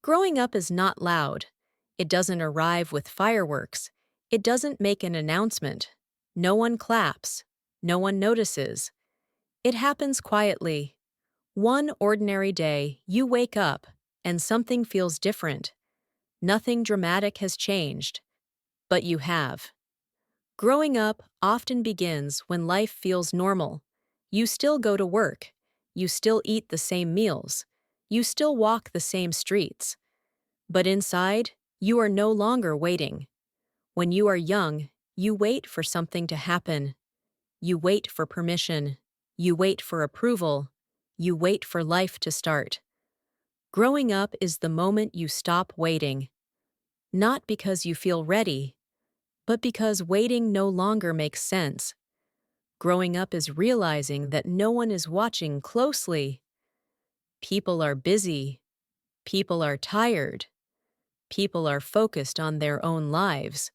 Growing up is not loud. It doesn't arrive with fireworks. It doesn't make an announcement. No one claps. No one notices. It happens quietly. One ordinary day, you wake up, and something feels different. Nothing dramatic has changed, but you have. Growing up often begins when life feels normal. You still go to work. You still eat the same meals. You still walk the same streets. But inside, you are no longer waiting. When you are young, you wait for something to happen. You wait for permission. You wait for approval. You wait for life to start. Growing up is the moment you stop waiting. Not because you feel ready, but because waiting no longer makes sense. Growing up is realizing that no one is watching closely. People are busy. People are tired. People are focused on their own lives.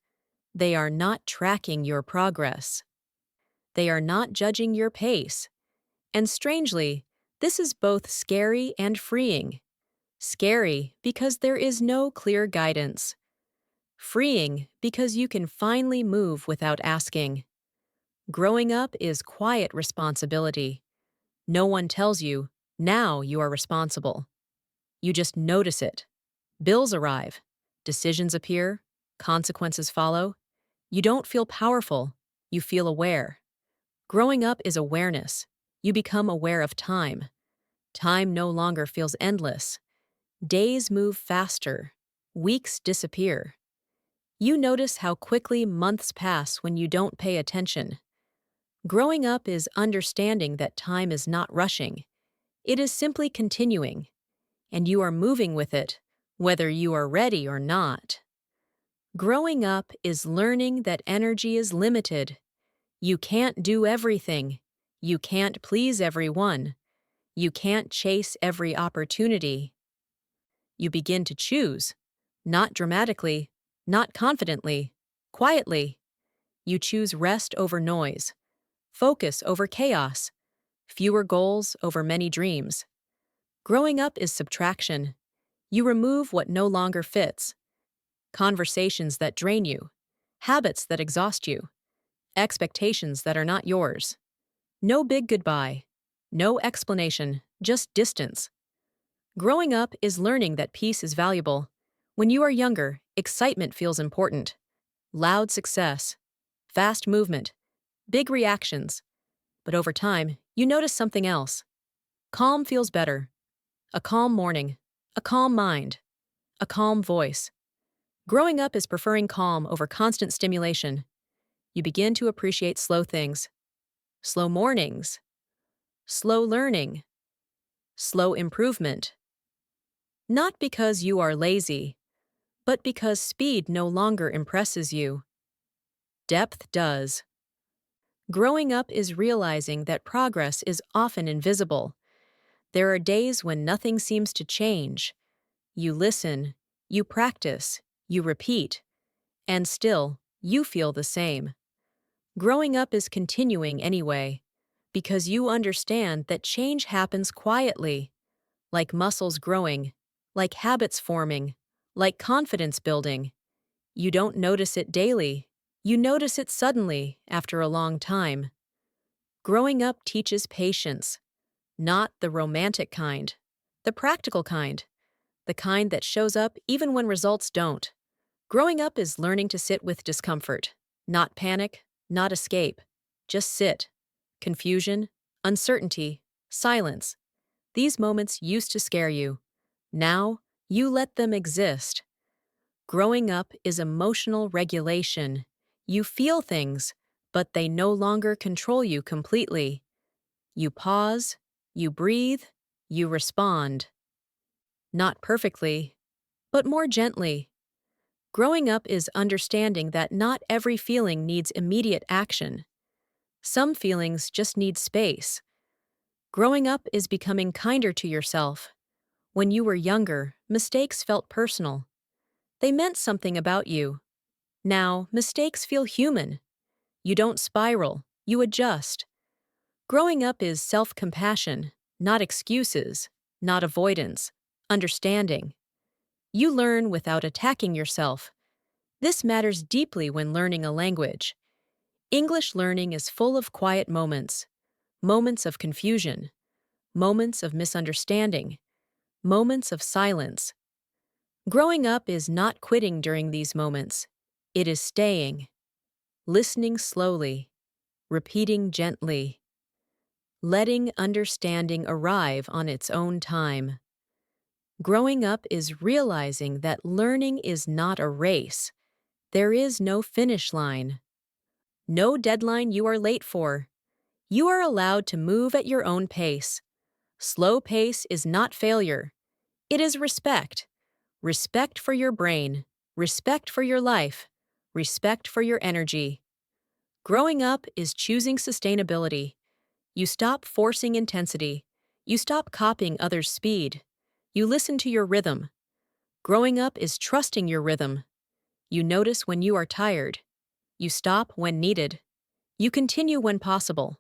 They are not tracking your progress. They are not judging your pace. And strangely, this is both scary and freeing. Scary because there is no clear guidance. Freeing because you can finally move without asking. Growing up is quiet responsibility. No one tells you, now you are responsible. You just notice it. Bills arrive. Decisions appear. Consequences follow. You don't feel powerful. You feel aware. Growing up is awareness. You become aware of time. Time no longer feels endless. Days move faster. Weeks disappear. You notice how quickly months pass when you don't pay attention. Growing up is understanding that time is not rushing. It is simply continuing, and you are moving with it, whether you are ready or not. Growing up is learning that energy is limited. You can't do everything. You can't please everyone. You can't chase every opportunity. You begin to choose, not dramatically, not confidently, quietly. You choose rest over noise, focus over chaos, fewer goals over many dreams. Growing up is subtraction. You remove what no longer fits. Conversations that drain you, habits that exhaust you, expectations that are not yours. No big goodbye, no explanation, just distance. Growing up is learning that peace is valuable. When you are younger, excitement feels important. Loud success, fast movement, big reactions. But over time, you notice something else. Calm feels better. A calm morning, a calm mind, a calm voice. Growing up is preferring calm over constant stimulation. You begin to appreciate slow things. Slow mornings. Slow learning. Slow improvement. Not because you are lazy, but because speed no longer impresses you. Depth does. Growing up is realizing that progress is often invisible. There are days when nothing seems to change. You listen, you practice, you repeat, and still, you feel the same. Growing up is continuing anyway, because you understand that change happens quietly, like muscles growing, like habits forming, like confidence building. You don't notice it daily. You notice it suddenly after a long time. Growing up teaches patience, not the romantic kind, the practical kind, the kind that shows up even when results don't. Growing up is learning to sit with discomfort, not panic, not escape, just sit. Confusion, uncertainty, silence. These moments used to scare you. Now, you let them exist. Growing up is emotional regulation. You feel things, but they no longer control you completely. You pause, you breathe, you respond. Not perfectly, but more gently. Growing up is understanding that not every feeling needs immediate action. Some feelings just need space. Growing up is becoming kinder to yourself. When you were younger, mistakes felt personal. They meant something about you. Now, mistakes feel human. You don't spiral, you adjust. Growing up is self-compassion, not excuses, not avoidance, understanding. You learn without attacking yourself. This matters deeply when learning a language. English learning is full of quiet moments, moments of confusion, moments of misunderstanding, moments of silence. Growing up is not quitting during these moments. It is staying, listening slowly, repeating gently, letting understanding arrive on its own time. Growing up is realizing that learning is not a race. There is no finish line, no deadline you are late for. You are allowed to move at your own pace. Slow pace is not failure. It is respect. Respect for your brain, respect for your life, respect for your energy. Growing up is choosing sustainability. You stop forcing intensity. You stop copying others' speed. You listen to your rhythm. Growing up is trusting your rhythm. You notice when you are tired. You stop when needed. You continue when possible.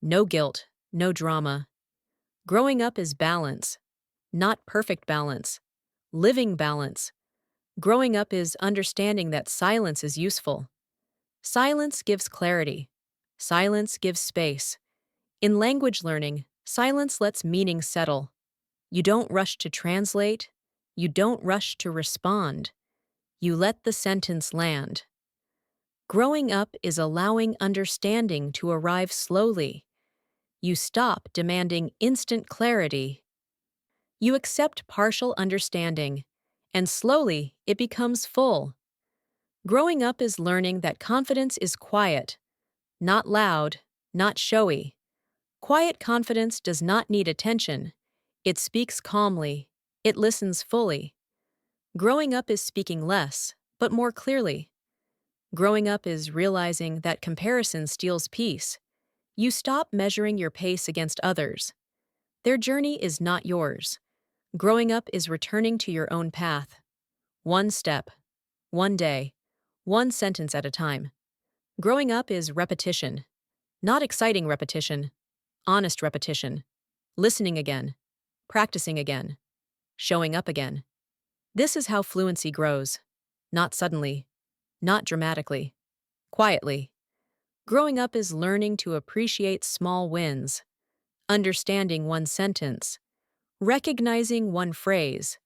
No guilt, no drama. Growing up is balance, not perfect balance. Living balance. Growing up is understanding that silence is useful. Silence gives clarity. Silence gives space. In language learning, silence lets meaning settle. You don't rush to translate. You don't rush to respond. You let the sentence land. Growing up is allowing understanding to arrive slowly. You stop demanding instant clarity. You accept partial understanding, and slowly it becomes full. Growing up is learning that confidence is quiet, not loud, not showy. Quiet confidence does not need attention. It speaks calmly. It listens fully. Growing up is speaking less, but more clearly. Growing up is realizing that comparison steals peace. You stop measuring your pace against others. Their journey is not yours. Growing up is returning to your own path. One step, one day, one sentence at a time. Growing up is repetition. Not exciting repetition, honest repetition. Listening again, practicing again, showing up again. This is how fluency grows. Not suddenly, not dramatically, quietly. Growing up is learning to appreciate small wins, understanding one sentence, recognizing one phrase,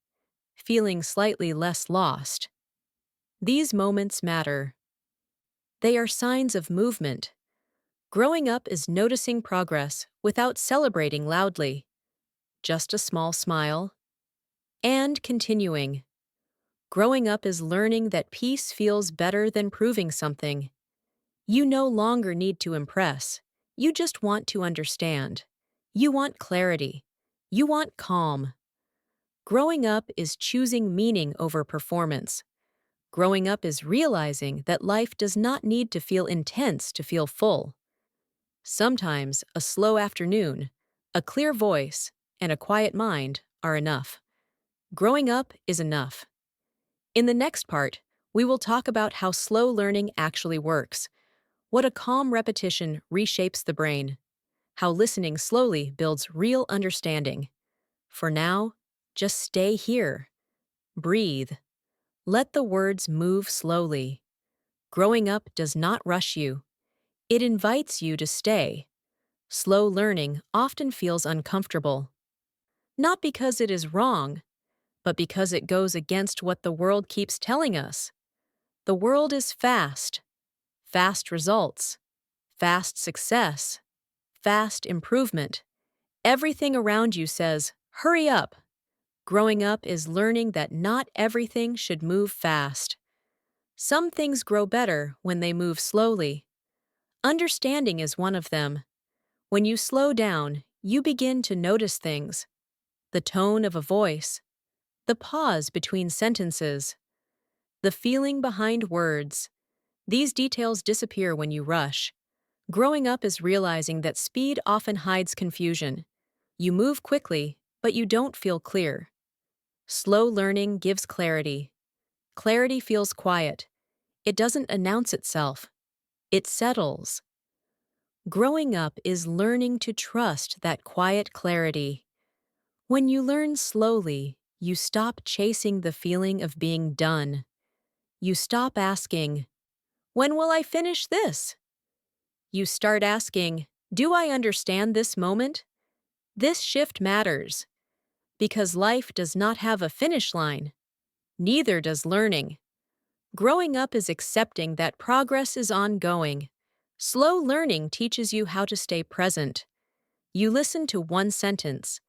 feeling slightly less lost. These moments matter. They are signs of movement. Growing up is noticing progress without celebrating loudly. Just a small smile. And continuing. Growing up is learning that peace feels better than proving something. You no longer need to impress. You just want to understand. You want clarity. You want calm. Growing up is choosing meaning over performance. Growing up is realizing that life does not need to feel intense to feel full. Sometimes a slow afternoon, a clear voice, and a quiet mind are enough. Growing up is enough. In the next part, we will talk about how slow learning actually works, what a calm repetition reshapes the brain, how listening slowly builds real understanding. For now, just stay here. Breathe. Let the words move slowly. Growing up does not rush you. It invites you to stay. Slow learning often feels uncomfortable. Not because it is wrong, but because it goes against what the world keeps telling us. The world is fast. Fast results. Fast success. Fast improvement. Everything around you says, hurry up. Growing up is learning that not everything should move fast. Some things grow better when they move slowly. Understanding is one of them. When you slow down, you begin to notice things. The tone of a voice, the pause between sentences, the feeling behind words. These details disappear when you rush. Growing up is realizing that speed often hides confusion. You move quickly, but you don't feel clear. Slow learning gives clarity. Clarity feels quiet. It doesn't announce itself. It settles. Growing up is learning to trust that quiet clarity. When you learn slowly, You stop chasing the feeling of being done. You stop asking, "When will I finish this?" You start asking, "Do I understand this moment?" This shift matters because life does not have a finish line. Neither does learning. Growing up is accepting that progress is ongoing. Slow learning teaches you how to stay present. You listen to one sentence.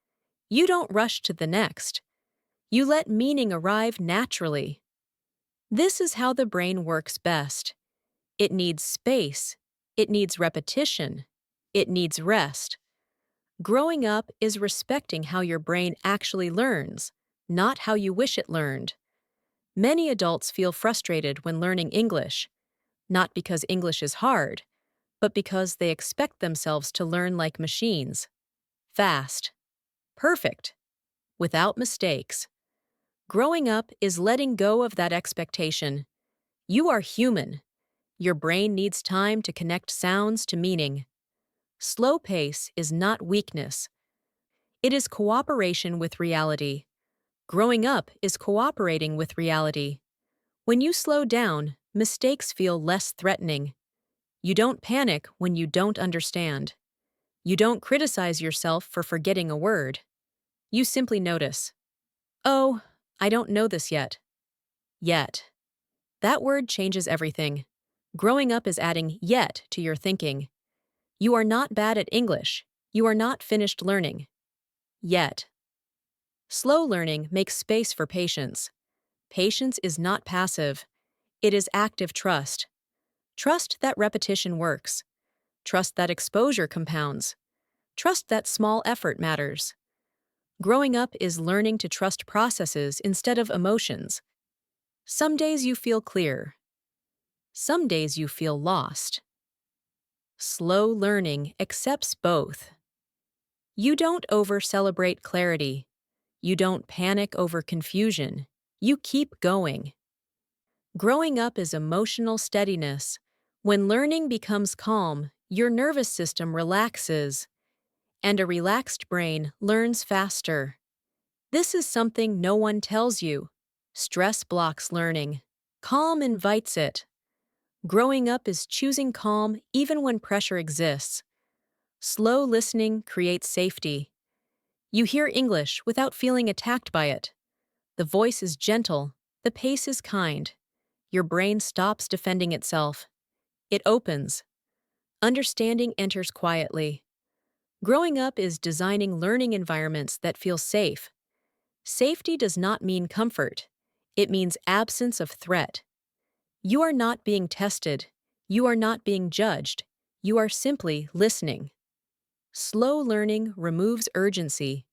You don't rush to the next. You let meaning arrive naturally. This is how the brain works best. It needs space. It needs repetition. It needs rest. Growing up is respecting how your brain actually learns, not how you wish it learned. Many adults feel frustrated when learning English, not because English is hard, but because they expect themselves to learn like machines. Fast. Perfect. Without mistakes. Growing up is letting go of that expectation. You are human. Your brain needs time to connect sounds to meaning. Slow pace is not weakness. It is cooperation with reality. Growing up is cooperating with reality. When you slow down, mistakes feel less threatening. You don't panic when you don't understand. You don't criticize yourself for forgetting a word. You simply notice. Oh, I don't know this yet. Yet. That word changes everything. Growing up is adding yet to your thinking. You are not bad at English. You are not finished learning. Yet. Slow learning makes space for patience. Patience is not passive. It is active trust. Trust that repetition works. Trust that exposure compounds. Trust that small effort matters. Growing up is learning to trust processes instead of emotions. Some days you feel clear. Some days you feel lost. Slow learning accepts both. You don't over-celebrate clarity. You don't panic over confusion. You keep going. Growing up is emotional steadiness. When learning becomes calm, your nervous system relaxes, and a relaxed brain learns faster. This is something no one tells you. Stress blocks learning. Calm invites it. Growing up is choosing calm even when pressure exists. Slow listening creates safety. You hear English without feeling attacked by it. The voice is gentle. The pace is kind. Your brain stops defending itself. It opens. Understanding enters quietly. Growing up is designing learning environments that feel safe. Safety does not mean comfort. It means absence of threat. You are not being tested. You are not being judged. You are simply listening. Slow learning removes urgency.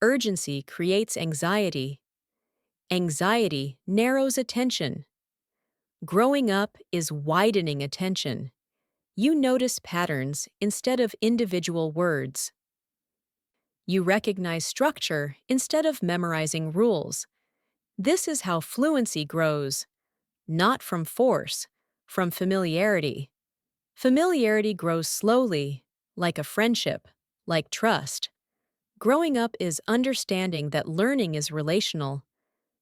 Urgency creates anxiety. Anxiety narrows attention. Growing up is widening attention. You notice patterns instead of individual words. You recognize structure instead of memorizing rules. This is how fluency grows. Not from force, from familiarity. Familiarity grows slowly, like a friendship, like trust. Growing up is understanding that learning is relational.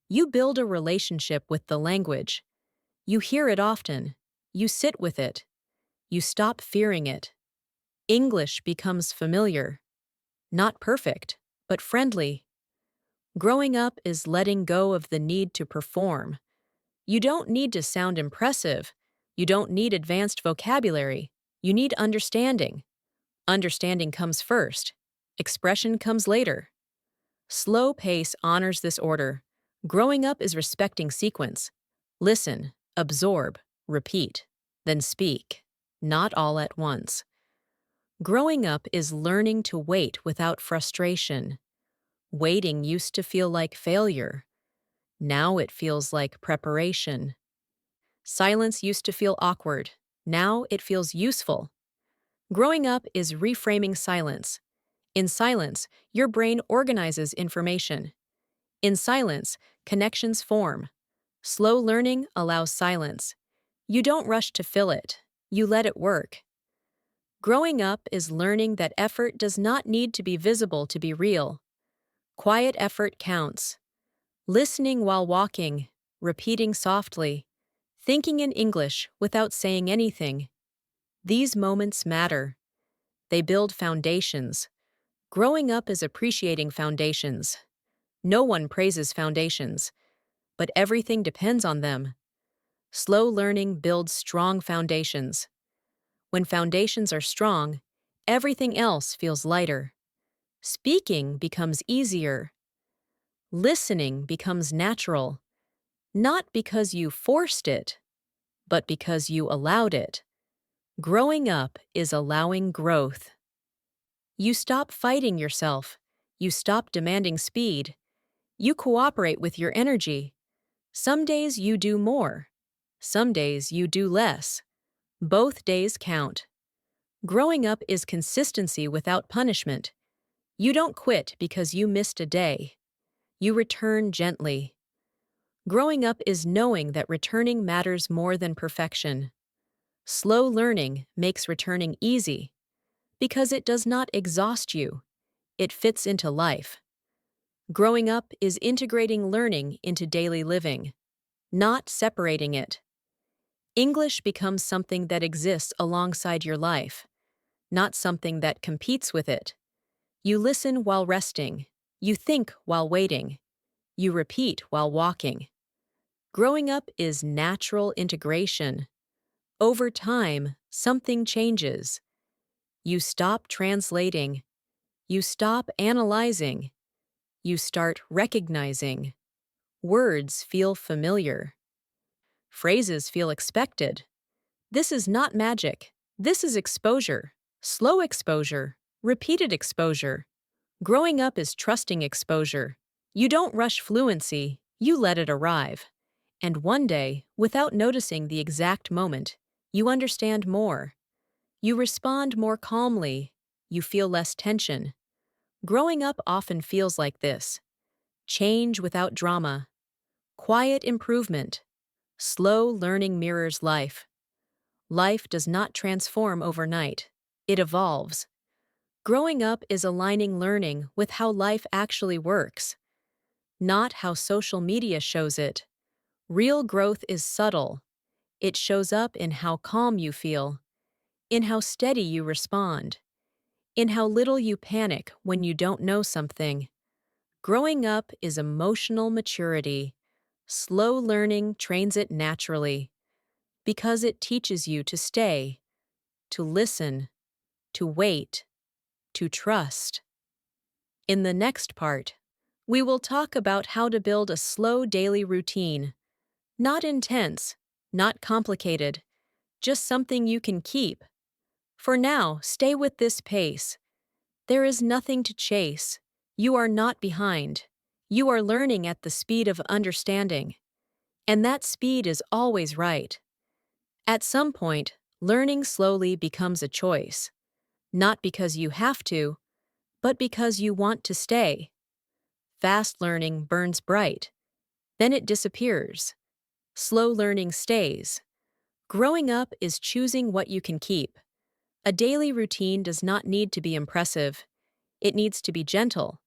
You build a relationship with the language. You hear it often. You sit with it. You stop fearing it. English becomes familiar. Not perfect, but friendly. Growing up is letting go of the need to perform. You don't need to sound impressive. You don't need advanced vocabulary. You need understanding. Understanding comes first. Expression comes later. Slow pace honors this order. Growing up is respecting sequence. Listen, absorb, repeat, then speak. Not all at once. Growing up is learning to wait without frustration. Waiting used to feel like failure. Now it feels like preparation. Silence used to feel awkward. Now it feels useful. Growing up is reframing silence. In silence, your brain organizes information. In silence, connections form. Slow learning allows silence. You don't rush to fill it. You let it work. Growing up is learning that effort does not need to be visible to be real. Quiet effort counts. listening while walking, repeating softly, thinking in English without saying anything. These moments matter. They build foundations. Growing up is appreciating foundations. No one praises foundations, but everything depends on them. Slow learning builds strong foundations. When foundations are strong, everything else feels lighter. Speaking becomes easier. Listening becomes natural, not because you forced it, but because you allowed it. Growing up is allowing growth. You stop fighting yourself. You stop demanding speed. You cooperate with your energy. Some days you do more. Some days you do less. Both days count. Growing up is consistency without punishment. You don't quit because you missed a day. You return gently. Growing up is knowing that returning matters more than perfection. Slow learning makes returning easy because it does not exhaust you. It fits into life. Growing up is integrating learning into daily living, not separating it. English becomes something that exists alongside your life, not something that competes with it. You listen while resting. You think while waiting. You repeat while walking. Growing up is natural integration. Over time, something changes. You stop translating. You stop analyzing. You start recognizing. Words feel familiar. Phrases feel expected. This is not magic. This is exposure. Slow exposure. Repeated exposure. Growing up is trusting exposure. You don't rush fluency, you let it arrive. And one day, without noticing the exact moment, you understand more. You respond more calmly. You feel less tension. Growing up often feels like this. Change without drama. Quiet improvement. Slow learning mirrors life. Life does not transform overnight. It evolves. Growing up is aligning learning with how life actually works, not how social media shows it. Real growth is subtle. It shows up in how calm you feel, in how steady you respond, in how little you panic when you don't know something. Growing up is emotional maturity. Slow learning trains it naturally because it teaches you to stay, to listen, to wait, to trust. In the next part, we will talk about how to build a slow daily routine. Not intense, not complicated, just something you can keep. For now, stay with this pace. There is nothing to chase. You are not behind. You are learning at the speed of understanding. And that speed is always right. At some point, learning slowly becomes a choice. Not because you have to, but because you want to stay. Fast learning burns bright. Then it disappears. Slow learning stays. Growing up is choosing what you can keep. A daily routine does not need to be impressive. It needs to be gentle.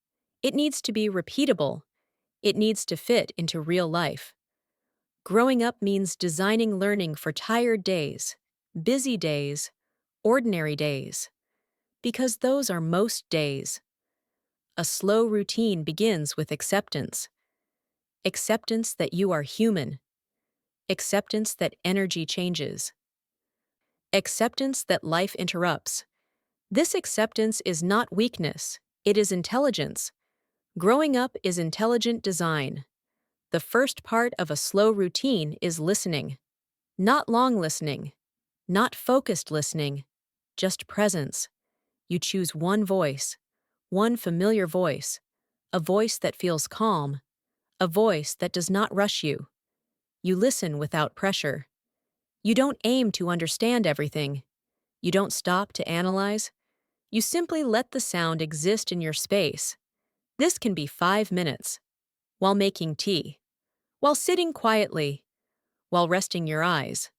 It needs to be repeatable. It needs to fit into real life. Growing up means designing learning for tired days, busy days, ordinary days. Because those are most days. A slow routine begins with acceptance. Acceptance that you are human. Acceptance that energy changes. Acceptance that life interrupts. This acceptance is not weakness, it is intelligence. Growing up is intelligent design. The first part of a slow routine is listening. Not long listening. Not focused listening. Just presence. You choose one voice. One familiar voice. A voice that feels calm. A voice that does not rush you. You listen without pressure. You don't aim to understand everything. You don't stop to analyze. You simply let the sound exist in your space. This can be 5 minutes. While making tea. While sitting quietly. While resting your eyes.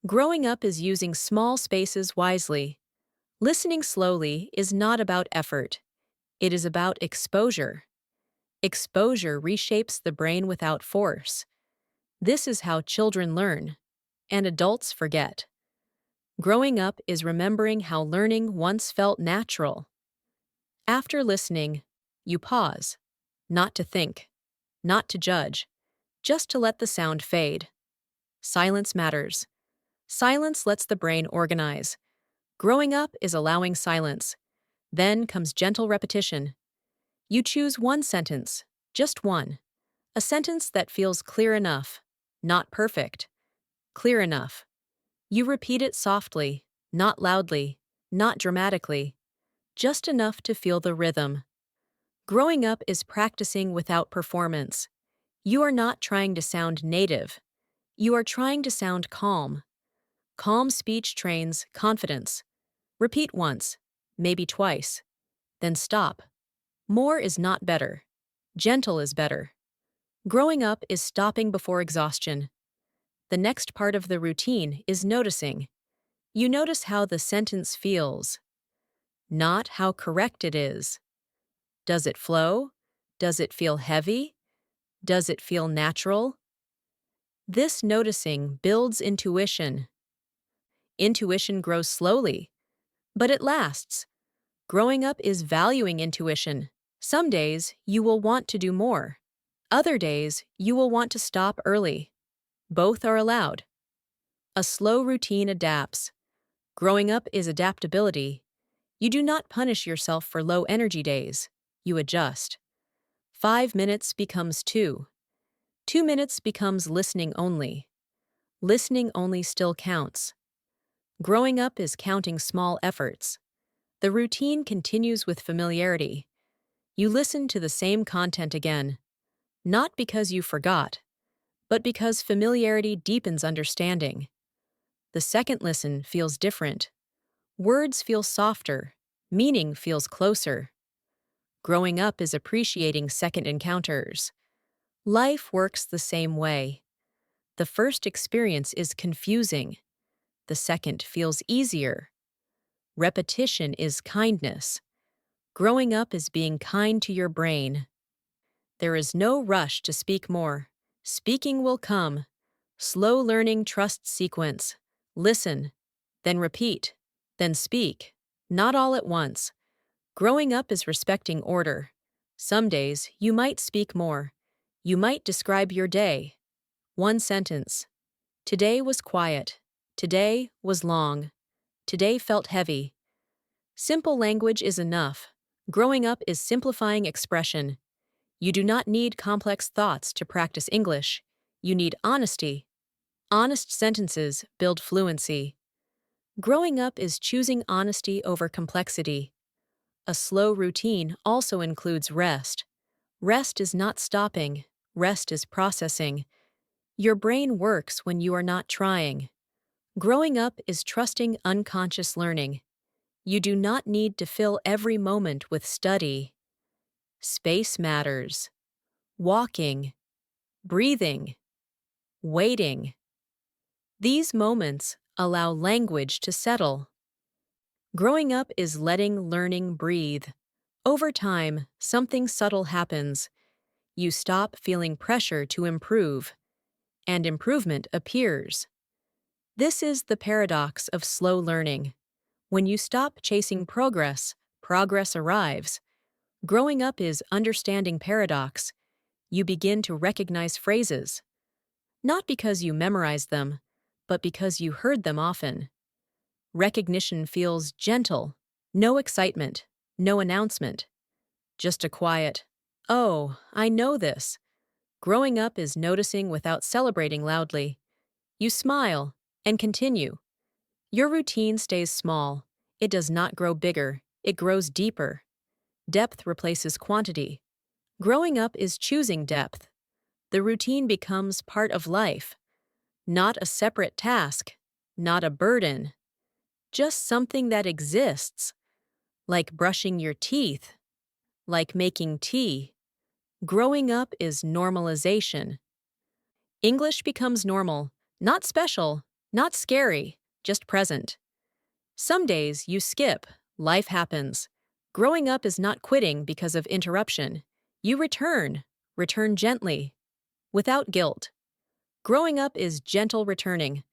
Growing up is using small spaces wisely. Listening slowly is not about effort. It is about exposure. Exposure reshapes the brain without force. This is how children learn, and adults forget. Growing up is remembering how learning once felt natural. After listening, you pause, not to think, not to judge, just to let the sound fade. Silence matters. Silence lets the brain organize. Growing up is allowing silence. Then comes gentle repetition. You choose one sentence, just one. A sentence that feels clear enough, not perfect, clear enough. You repeat it softly, not loudly, not dramatically, just enough to feel the rhythm. Growing up is practicing without performance. You are not trying to sound native. You are trying to sound calm. Calm speech trains confidence. Repeat once, maybe twice, then stop. More is not better. Gentle is better. Growing up is stopping before exhaustion. The next part of the routine is noticing. You notice how the sentence feels, not how correct it is. Does it flow? Does it feel heavy? Does it feel natural? This noticing builds intuition. Intuition grows slowly, but it lasts. Growing up is valuing intuition. Some days you will want to do more. Other days you will want to stop early. Both are allowed. A slow routine adapts. Growing up is adaptability. You do not punish yourself for low energy days. You adjust. 5 minutes becomes 2. 2 minutes becomes listening only. Listening only still counts. Growing up is counting small efforts. The routine continues with familiarity. You listen to the same content again, not because you forgot, but because familiarity deepens understanding. The second listen feels different. Words feel softer. Meaning feels closer. Growing up is appreciating second encounters. Life works the same way. The first experience is confusing. The second feels easier. Repetition is kindness. Growing up is being kind to your brain. There is no rush to speak more. Speaking will come. Slow learning trusts sequence. Listen, then repeat, then speak. Not all at once. Growing up is respecting order. Some days you might speak more. You might describe your day. One sentence. Today was quiet. Today was long. Today felt heavy. Simple language is enough. Growing up is simplifying expression. You do not need complex thoughts to practice English. You need honesty. Honest sentences build fluency. Growing up is choosing honesty over complexity. A slow routine also includes rest. Rest is not stopping. Rest is processing. Your brain works when you are not trying. Growing up is trusting unconscious learning. You do not need to fill every moment with study. Space matters. Walking, breathing, waiting. These moments allow language to settle. Growing up is letting learning breathe. Over time, something subtle happens. You stop feeling pressure to improve, and improvement appears. This is the paradox of slow learning. When you stop chasing progress, progress arrives. Growing up is understanding paradox. You begin to recognize phrases, not because you memorized them, but because you heard them often. Recognition feels gentle, no excitement, no announcement, just a quiet, "Oh, I know this." Growing up is noticing without celebrating loudly. You smile and continue. Your routine stays small. It does not grow bigger, it grows deeper. Depth replaces quantity. Growing up is choosing depth. The routine becomes part of life, not a separate task, not a burden, just something that exists, like brushing your teeth, like making tea. Growing up is normalization. English becomes normal, not special, not scary, just present. Some days you skip, life happens. Growing up is not quitting because of interruption. You return gently, without guilt. Growing up is gentle returning.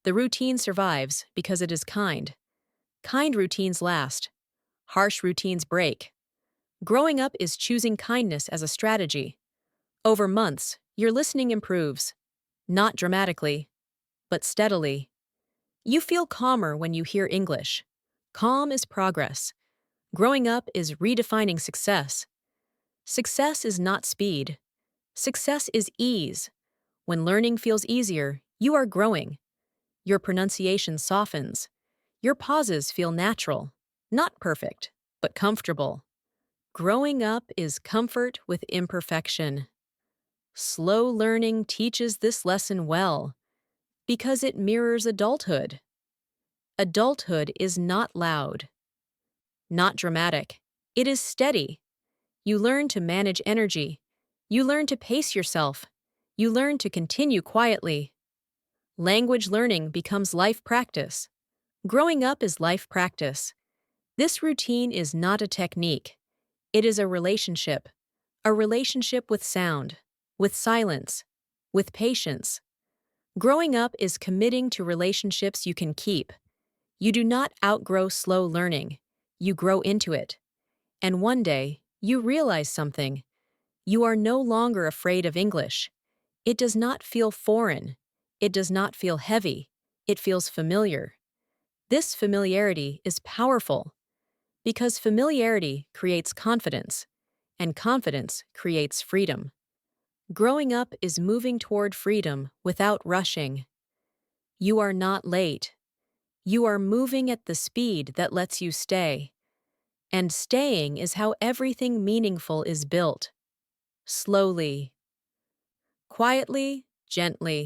The routine survives because it is kind. Kind routines last. Harsh routines break. Growing up is choosing kindness as a strategy. Over months, your listening improves. Not dramatically, but steadily. You feel calmer when you hear English. Calm is progress. Growing up is redefining success. Success is not speed. Success is ease. When learning feels easier, you are growing. Your pronunciation softens. Your pauses feel natural. Not perfect, but comfortable. Growing up is comfort with imperfection. Slow learning teaches this lesson well because it mirrors adulthood. Adulthood is not loud, not dramatic. It is steady. You learn to manage energy. You learn to pace yourself. You learn to continue quietly. Language learning becomes life practice. Growing up is life practice. This routine is not a technique. It is a relationship with sound, with silence, with patience. Growing up is committing to relationships you can keep. You do not outgrow slow learning. You grow into it. And one day, you realize something. You are no longer afraid of English. It does not feel foreign. It does not feel heavy. It feels familiar. This familiarity is powerful because familiarity creates confidence, and confidence creates freedom. Growing up is moving toward freedom without rushing. You are not late. You are moving at the speed that lets you stay. And staying is how everything meaningful is built. Slowly. Quietly, gently.